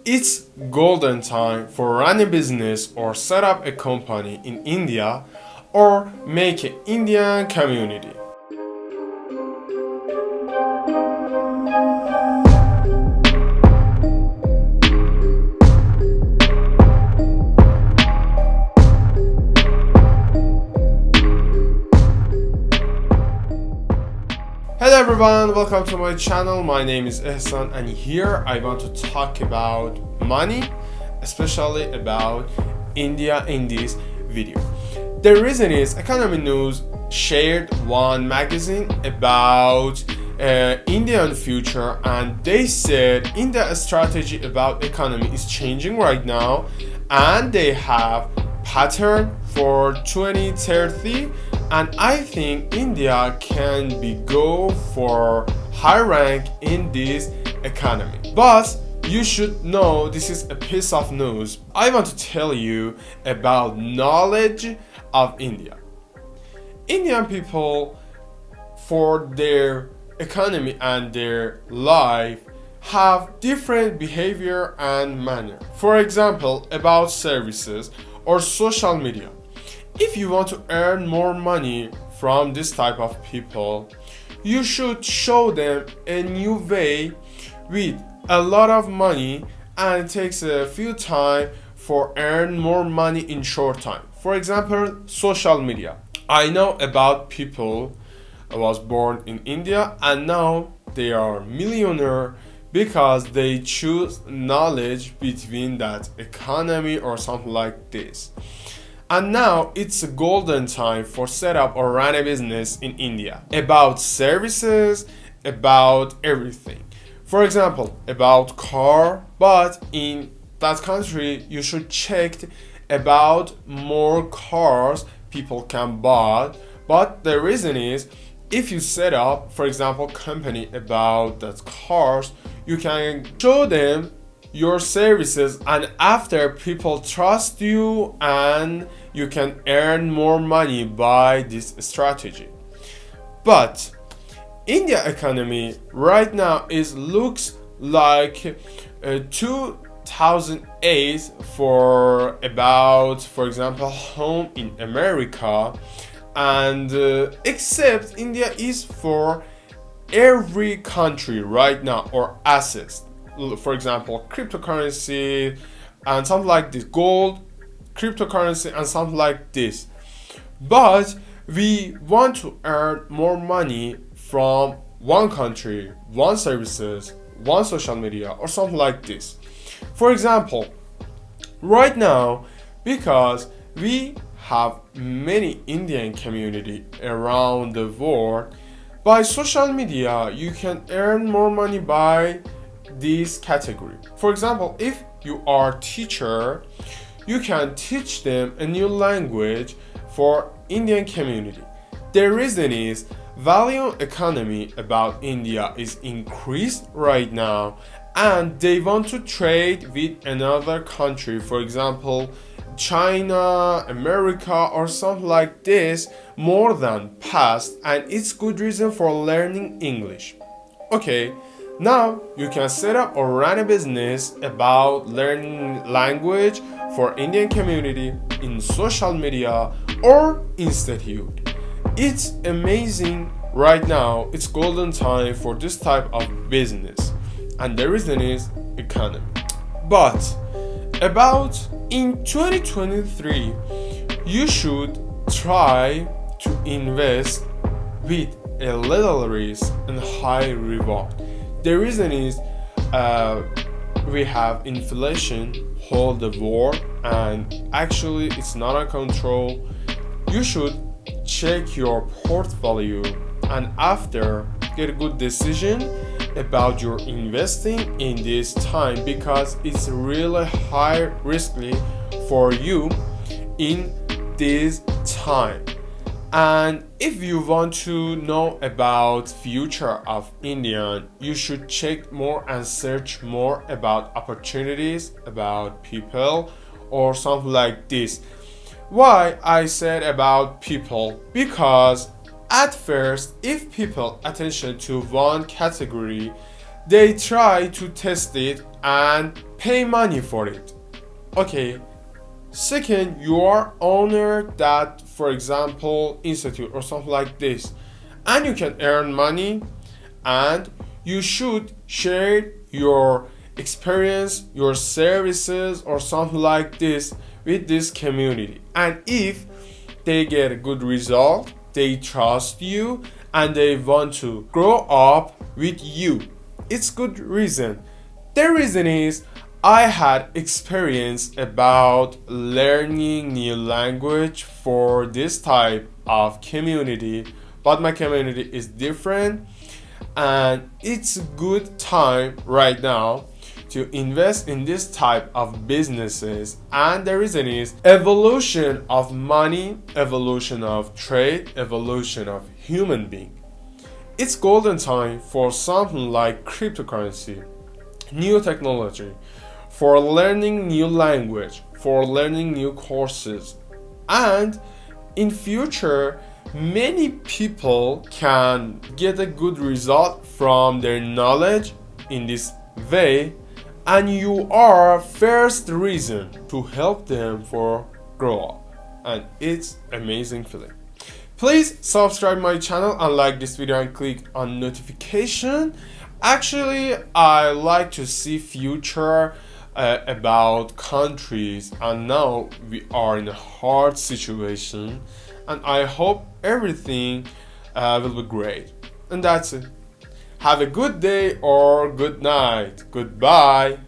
It's golden time for run a business or set up a company in India or make an Indian community. Hello everyone, welcome to my channel. My name is Ehsan and here I want to talk about money, especially about India in this video. The reason is Economy News shared one magazine about Indian future, and they said India's strategy about economy is changing right now and they have pattern for 2030, and I think India can be go for high rank in this economy. But you should know this is a piece of news. I want to tell you about knowledge of India. Indian people, for their economy and their life, have different behavior and manner. For example, about services or social media. If you want to earn more money from this type of people, you should show them a new way with a lot of money, and it takes a few time for earn more money in short time. For example, social media. I know about people who was born in India and now they are millionaire because they choose knowledge between that economy or something like this. And now it's a golden time for set up or run a business in India about services, about everything. For example, about car, but in that country you should check about more cars people can buy. But the reason is, if you set up, for example, company about that cars, you can show them your services, and after people trust you and you can earn more money by this strategy. But India economy right now is looks like 2008 for about, for example, home in America, and except India is for every country right now or assets. For example, cryptocurrency and something like this, gold, cryptocurrency and something like this. But we want to earn more money from one country, one services, one social media or something like this. For example, right now, because we have many Indian community around the world, by social media you can earn more money by this category. For example, if you are teacher, you can teach them a new language for Indian community. The reason is value economy about India is increased right now and they want to trade with another country, for example China, America or something like this, more than past, and it's good reason for learning English. Okay, now you can set up or run a business about learning language for Indian community in social media or institute. It's amazing right now. It's golden time for this type of business, and the reason is economy. But about in 2023, you should try to invest with a little risk and high reward. The reason is we have inflation hold the world and actually it's not under control. You should check your portfolio and after get a good decision about your investing in this time, because it's really high risky for you in this time. And if you want to know about future of Indian, you should check more and search more about opportunities, about people or something like this. Why I said about people? Because at first, if people attention to one category, they try to test it and pay money for it. Okay. Second, you are owner that, for example, institute or something like this, and you can earn money, and you should share your experience, your services, or something like this with this community. And if they get a good result, they trust you and they want to grow up with you. It's good reason. The reason is I had experience about learning new language for this type of community, but my community is different, and it's a good time right now to invest in this type of businesses. And the reason is evolution of money, evolution of trade, evolution of human being. It's golden time for something like cryptocurrency, new technology, for learning new language, for learning new courses. And in future, many people can get a good result from their knowledge in this way, and you are first reason to help them for grow up, and it's amazing feeling. Please subscribe my channel and like this video and click on notification. Actually, I like to see future about countries, and now we are in a hard situation, and I hope everything will be great. And that's it. Have a good day or good night. Goodbye.